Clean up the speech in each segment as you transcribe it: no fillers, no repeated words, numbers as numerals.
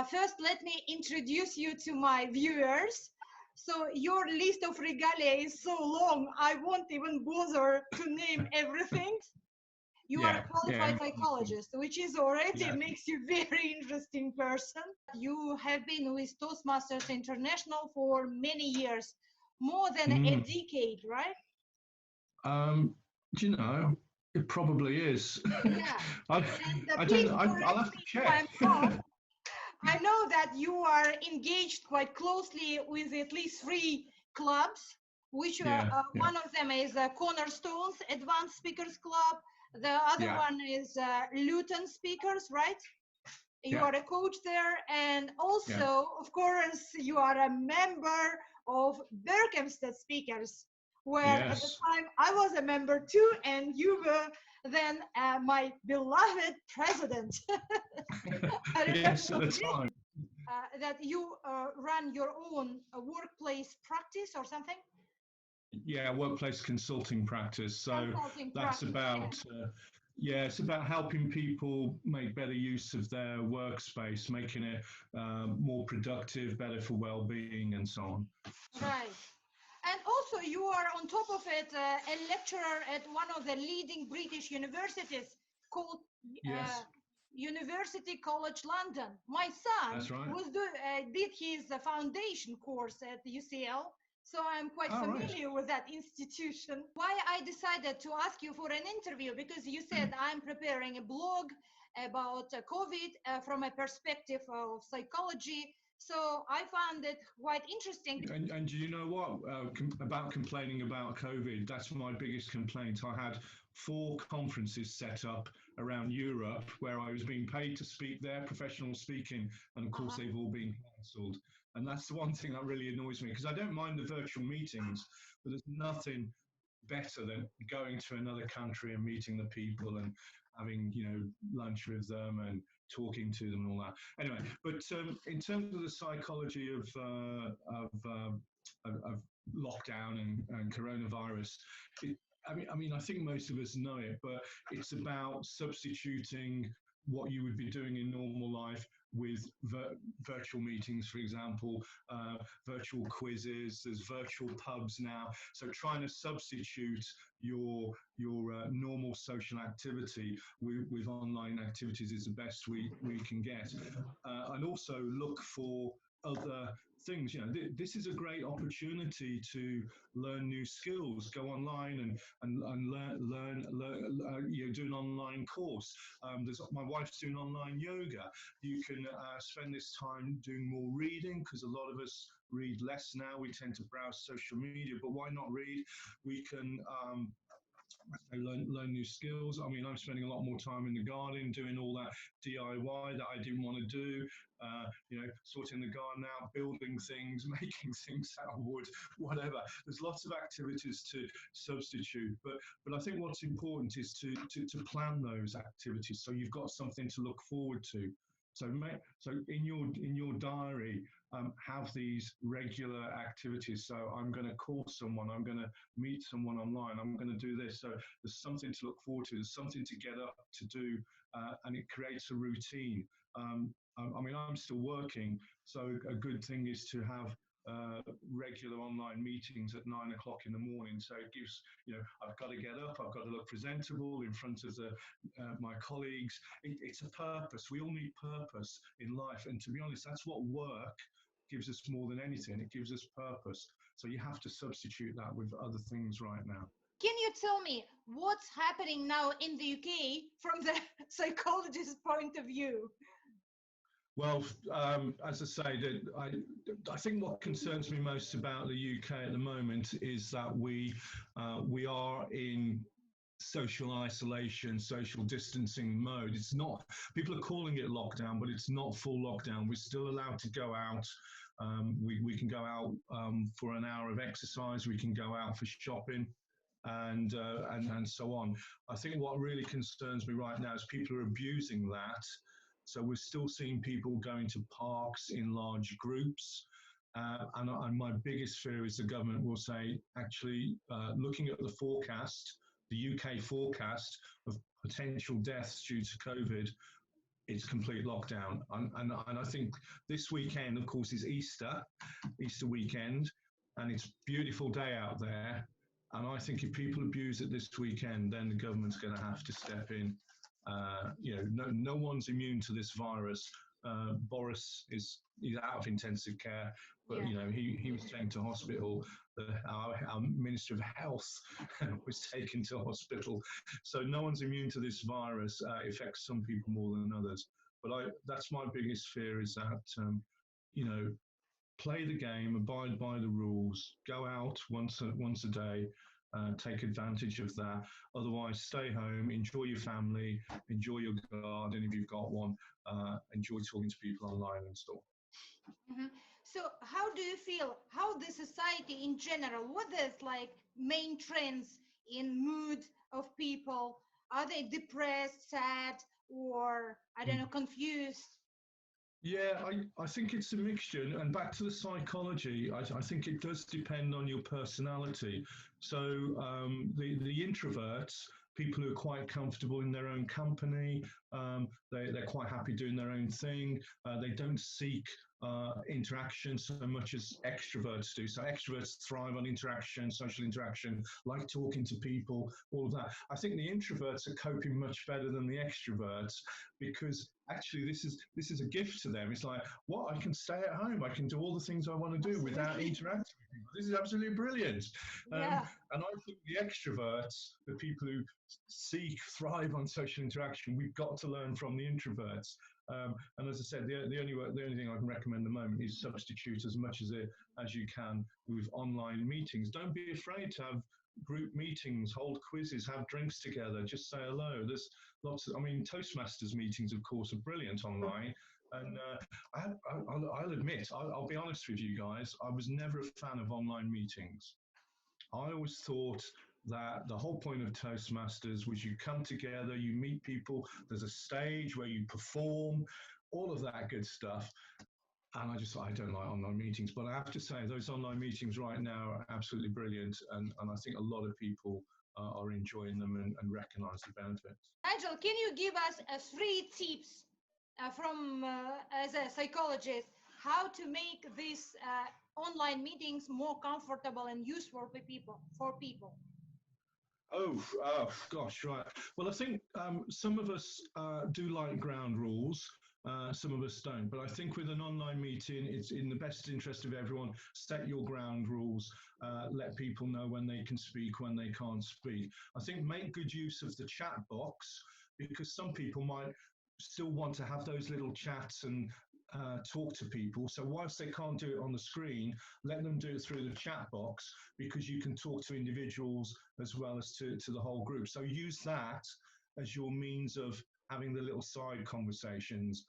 First, let me introduce you to my viewers. So your list of regalia is so long, I won't even bother to name everything. You are a Yeah, qualified yeah, psychologist, which is already yeah, makes you very interesting person. You have been with Toastmasters International for many years, more than a mm. decade, right? Um, do you know, it probably is. Yeah. I, And I don't, please I'll correct have to me if check. I'm wrong. I know that you are engaged quite closely with at least three clubs, which Yeah, yeah, one of them is Cornerstones Advanced Speakers Club. The other yeah, one is Luton Speakers, right? You yeah, are a coach there, and yeah. also, of course, you are a member of Berkhamsted Speakers, where at the Yes, time I was a member too, and you were then my beloved president. I yes, at remember the this, time. that you run your own workplace practice or something, Yeah, workplace consulting practice. So consulting that's practice. Yeah. about, yeah, it's about helping people make better use of their workspace, making it more productive, better for well-being, and so on. So, Right. And also, you are on top of it a lecturer at one of the leading British universities called uh, yes, University College London. My son that's right. did his foundation course at UCL, so I'm quite All right. familiar with that institution. Why I decided to ask you for an interview, because you said I'm preparing a blog about COVID from a perspective of psychology. So I found it quite interesting. And do you know what about complaining about COVID? That's my biggest complaint. I had 4 conferences set up around Europe where I was being paid to speak there, professional speaking, and of course Uh-huh. they've all been cancelled. And that's the one thing that really annoys me because I don't mind the virtual meetings, but there's nothing better than going to another country and meeting the people and having lunch with them and talking to them and all that. Anyway, but in terms of the psychology of lockdown and coronavirus, I think most of us know it, but it's about substituting what you would be doing in normal life with virtual meetings, for example, virtual quizzes. There's virtual pubs now. So trying to substitute your normal social activity with online activities is the best we can get, and also look for other things. This is a great opportunity to learn new skills. Go online and learn. Do an online course. My wife's doing online yoga. You can spend this time doing more reading because a lot of us read less now. We tend to browse social media, but why not read? We can learn new skills. I mean, I'm spending a lot more time in the garden doing all that DIY that I didn't want to do. Sorting the garden out, building things, making things out of wood, whatever. There's lots of activities to substitute, but I think what's important is to plan those activities so you've got something to look forward to. So in your diary, have these regular activities. So I'm going to call someone, I'm going to meet someone online, I'm going to do this. So there's something to look forward to, there's something to get up to do, and it creates a routine. I'm still working, so a good thing is to have regular online meetings at 9 o'clock in the morning. So it gives, I've got to get up, I've got to look presentable in front of my colleagues. It's a purpose. We all need purpose in life. And to be honest, that's what work gives us more than anything. It gives us purpose. So you have to substitute that with other things right now. Can you tell me what's happening now in the UK from the psychologist's point of view? Well, as I say, I think what concerns me most about the UK at the moment is that we are in social isolation, social distancing mode. It's not, people are calling it lockdown, but it's not full lockdown. We're still allowed to go out. We can go out for an hour of exercise. We can go out for shopping. And so on. I think what really concerns me right now is people are abusing that. So we're still seeing people going to parks in large groups. And my biggest fear is the government will say, actually, looking at the forecast, the UK forecast of potential deaths due to COVID, it's complete lockdown. And I think this weekend, of course, is Easter weekend, and it's a beautiful day out there. And I think if people abuse it this weekend, then the government's going to have to step in. No one's immune to this virus. Boris he's out of intensive care, but he was taken to hospital. Our Minister of Health was taken to hospital. So no one's immune to this virus. It affects some people more than others. But that's my biggest fear, is that play the game, abide by the rules, go out once a day. Take advantage of that. Otherwise, stay home, enjoy your family, enjoy your garden if you've got one, enjoy talking to people online and so on. Mm-hmm. So how do you feel, how the society in general, what is like main trends in mood of people? Are they depressed, sad, or I don't know, confused? Yeah, I think it's a mixture. And back to the psychology, I think it does depend on your personality. So the introverts, people who are quite comfortable in their own company, they're quite happy doing their own thing. They don't seek interaction so much as extroverts do. So extroverts thrive on interaction, social interaction, like talking to people, all of that. I think the introverts are coping much better than the extroverts, because actually this is a gift to them. It's like, I can stay at home, I can do all the things I want to do without interacting with people. This is absolutely brilliant. And I think the extroverts, the people who thrive on social interaction, we've got to learn from the introverts. And as I said, the only thing I can recommend at the moment is substitute as much as you can with online meetings. Don't be afraid to have group meetings, hold quizzes, have drinks together, just say hello. There's lots of, Toastmasters meetings, of course, are brilliant online. And I'll admit, I'll be honest with you guys, I was never a fan of online meetings. I always thought that the whole point of Toastmasters was you come together, you meet people, there's a stage where you perform, all of that good stuff. And I don't like online meetings, but I have to say those online meetings right now are absolutely brilliant. And I think a lot of people are enjoying them and recognize the benefits. Nigel, can you give us 3 tips from as a psychologist, how to make these online meetings more comfortable and useful for people? Oh, gosh, right. Well, I think some of us do like ground rules. Some of us don't. But I think with an online meeting, it's in the best interest of everyone. Set your ground rules. Let people know when they can speak, when they can't speak. I think make good use of the chat box, because some people might still want to have those little chats and talk to people. So whilst they can't do it on the screen, let them do it through the chat box, because you can talk to individuals as well as to the whole group. So use that as your means of having the little side conversations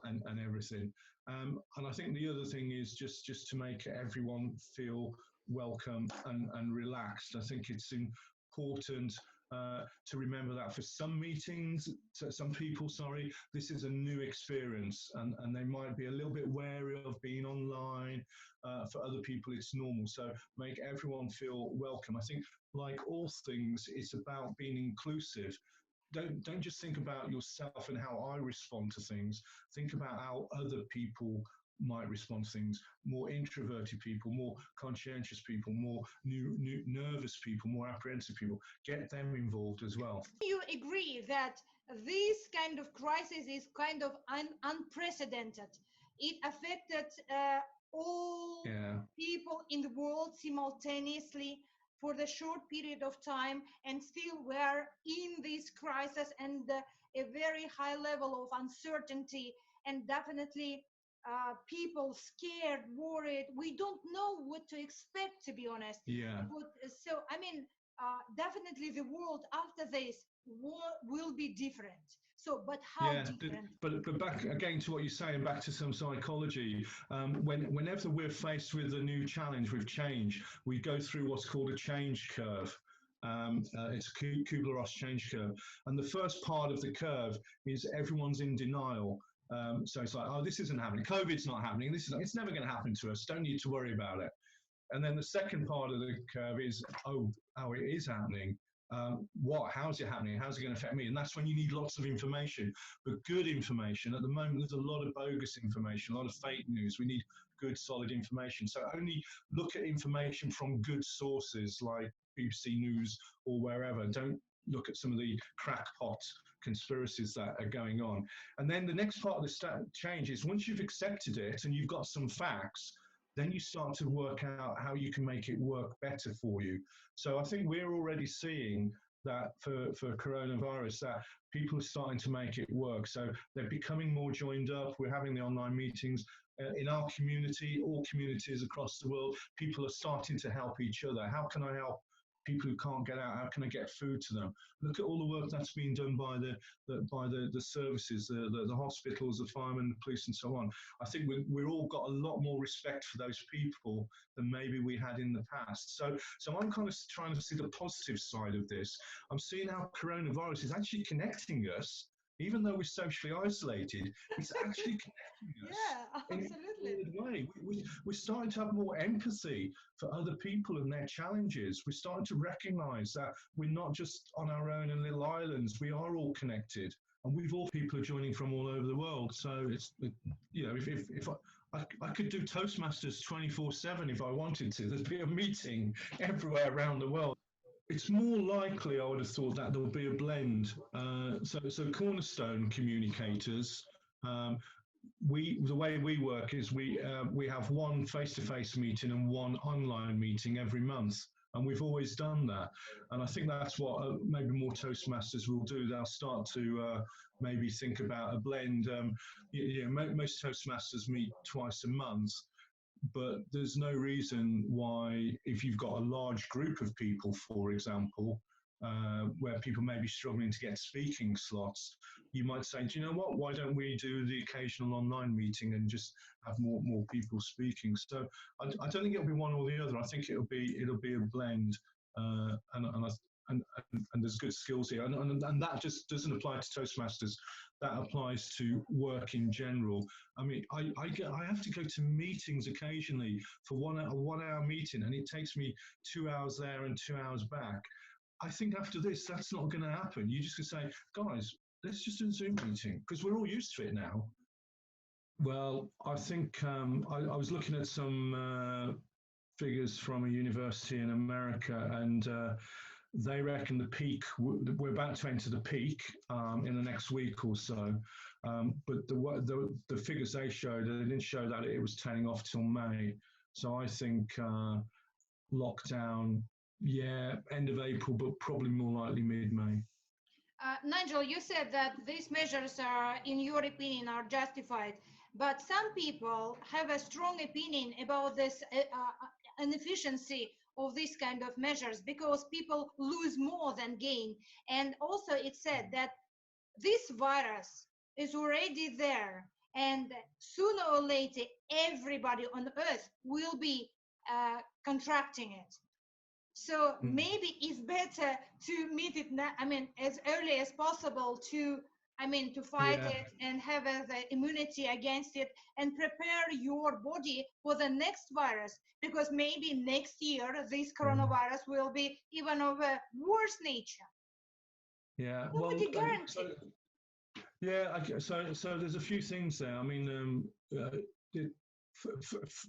and everything. And I think the other thing is just to make everyone feel welcome and relaxed. I think it's important to remember that for some people, this is a new experience, and they might be a little bit wary of being online. For other people, it's normal. So make everyone feel welcome. I think, like all things, it's about being inclusive. Don't just think about yourself and how I respond to things. Think about how other people might respond to things. More introverted people, more conscientious people, more nervous people, more apprehensive people. Get them involved as well. Do you agree that this kind of crisis is kind of unprecedented? It affected all people in the world simultaneously for the short period of time, and still we're in this crisis and a very high level of uncertainty, and definitely people scared, worried. We don't know what to expect, to be honest. But, so definitely the world after this will be different. So, but how different? But back again to what you're saying, back to some psychology. Whenever we're faced with a new challenge, with change, we go through what's called a change curve. It's a Kubler-Ross change curve. And the first part of the curve is everyone's in denial. So it's like, this isn't happening. COVID's not happening. It's never going to happen to us. Don't need to worry about it. And then the second part of the curve is, it is happening. how's it happening? How's it going to affect me? And that's when you need lots of information, but good information. At the moment, there's a lot of bogus information, a lot of fake news. We need good, solid information. So only look at information from good sources like BBC News or wherever. Don't look at some of the crackpot conspiracies that are going on. And then the next part of the change is once you've accepted it and you've got some facts, then you start to work out how you can make it work better for you. So I think we're already seeing that for coronavirus, that people are starting to make it work. So they're becoming more joined up. We're having the online meetings. In our community, all communities across the world, people are starting to help each other. How can I help people who can't get out? How can I get food to them? Look at all the work that's being done by the services, the hospitals, the firemen, the police, and so on. I think we've all got a lot more respect for those people than maybe we had in the past. So I'm kind of trying to see the positive side of this. I'm seeing how coronavirus is actually connecting us. Even though we're socially isolated, it's actually connecting us. Yeah, absolutely. In a weird way. We're starting to have more empathy for other people and their challenges. We're starting to recognize that we're not just on our own in little islands. We are all connected, and people are joining from all over the world. So if I could do Toastmasters 24/7 if I wanted to. There'd be a meeting everywhere around the world. It's more likely, I would have thought, that there'll be a blend. So Cornerstone communicators, the way we work is we have one face-to-face meeting and one online meeting every month, and we've always done that. And I think that's what maybe more Toastmasters will do. They'll start to maybe think about a blend. Most Toastmasters meet twice a month. But there's no reason why, if you've got a large group of people, for example, where people may be struggling to get speaking slots, you might say, do you know what, why don't we do the occasional online meeting and just have more people speaking? So I don't think it'll be one or the other. I think it'll be a blend, and there's good skills here. And that just doesn't apply to Toastmasters. That applies to work in general. I mean, I have to go to meetings occasionally for a 1 hour meeting, and it takes me 2 hours there and 2 hours back. I think after this, that's not going to happen. You just can say, guys, let's just do a Zoom meeting, because we're all used to it now. Well, I think I was looking at some figures from a university in America, and they reckon the peak, we're about to enter the peak in the next week or so. But the figures they showed, they didn't show that it was tailing off till May. So I think lockdown, end of April, but probably more likely mid-May. Nigel, you said that these measures are, in your opinion, are justified. But some people have a strong opinion about this inefficiency of these kind of measures, because people lose more than gain. And also it said that this virus is already there, and sooner or later everybody on earth will be contracting it. So maybe it's better to meet it now, as early as possible to fight it and have the immunity against it, and prepare your body for the next virus, because maybe next year this coronavirus will be even of a worse nature. Yeah, Nobody guarantees. So there's a few things there. I mean,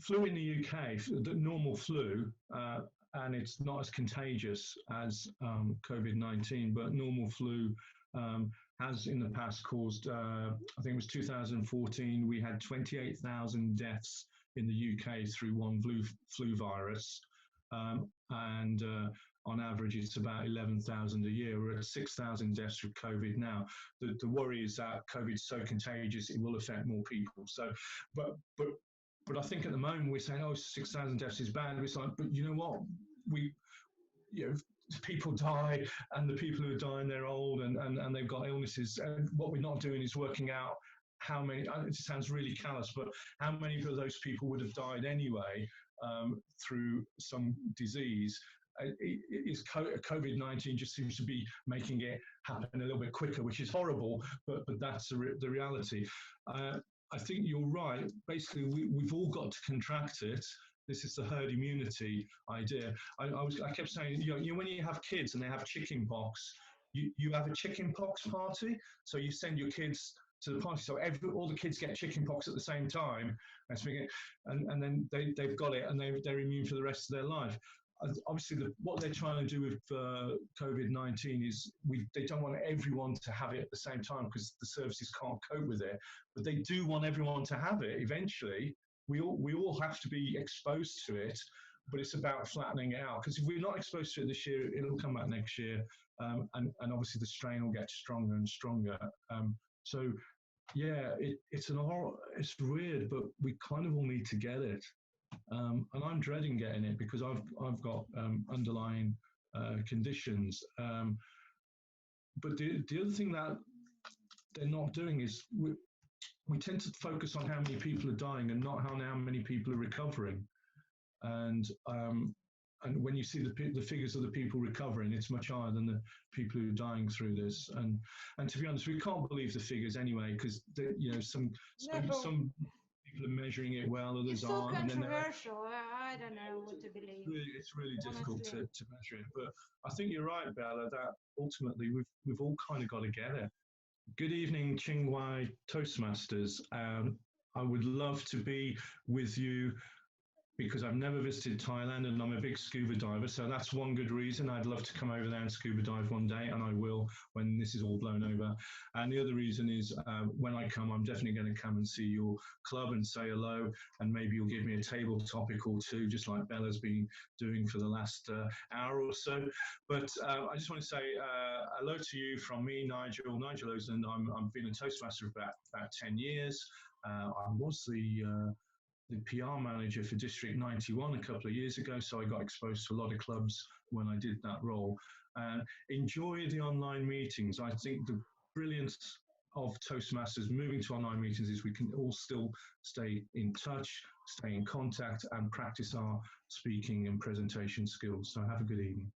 flu in the UK, the normal flu, and it's not as contagious as COVID-19, but normal flu has in the past caused, I think it was 2014, we had 28,000 deaths in the UK through one flu virus. And on average, it's about 11,000 a year. We're at 6,000 deaths through COVID now. The worry is that COVID is so contagious, it will affect more people. So, but I think at the moment we're saying, 6,000 deaths is bad. It's like, but you know what? People die, and the people who are dying, they're old and they've got illnesses. And what we're not doing is working out how many, it sounds really callous, but how many of those people would have died anyway through some disease. COVID-19 just seems to be making it happen a little bit quicker, which is horrible, but that's the reality. I think you're right. Basically, we've all got to contract it. this is the herd immunity idea. I kept saying, when you have kids and they have chicken pox, you have a chicken pox party. So you send your kids to the party, so all the kids get chicken pox at the same time, and then they've got it and they're immune for the rest of their life. Obviously, what they're trying to do with COVID-19 is they don't want everyone to have it at the same time because the services can't cope with it. But they do want everyone to have it eventually. We all have to be exposed to it, but it's about flattening it out. Because if we're not exposed to it this year, it'll come back next year, and obviously the strain will get stronger and stronger. So yeah, it's weird, but we kind of all need to get it. And I'm dreading getting it because I've got underlying conditions. But the other thing that they're not doing is we tend to focus on how many people are dying and not how many people are recovering. And when you see the figures of the people recovering, it's much higher than the people who are dying through this. And to be honest, we can't believe the figures anyway because some people are measuring it well, others it's so aren't. controversial. I don't know what to believe. It's really difficult to measure it. But I think you're right, Bella, that ultimately we've all kind of got to get it. Good evening, Qinghai Toastmasters. I would love to be with you because I've never visited Thailand and I'm a big scuba diver. So that's one good reason. I'd love to come over there and scuba dive one day, and I will when this is all blown over. And the other reason is when I come, I'm definitely going to come and see your club and say hello, and maybe you'll give me a table topic or two, just like Bella's been doing for the last hour or so. But I just want to say hello to you from me, Nigel Oslend. I've been a Toastmaster for about 10 years. I was the PR manager for District 91 a couple of years ago, so I got exposed to a lot of clubs when I did that role. Enjoy the online meetings. I think the brilliance of Toastmasters moving to online meetings is we can all still stay in touch, stay in contact, and practice our speaking and presentation skills. So have a good evening.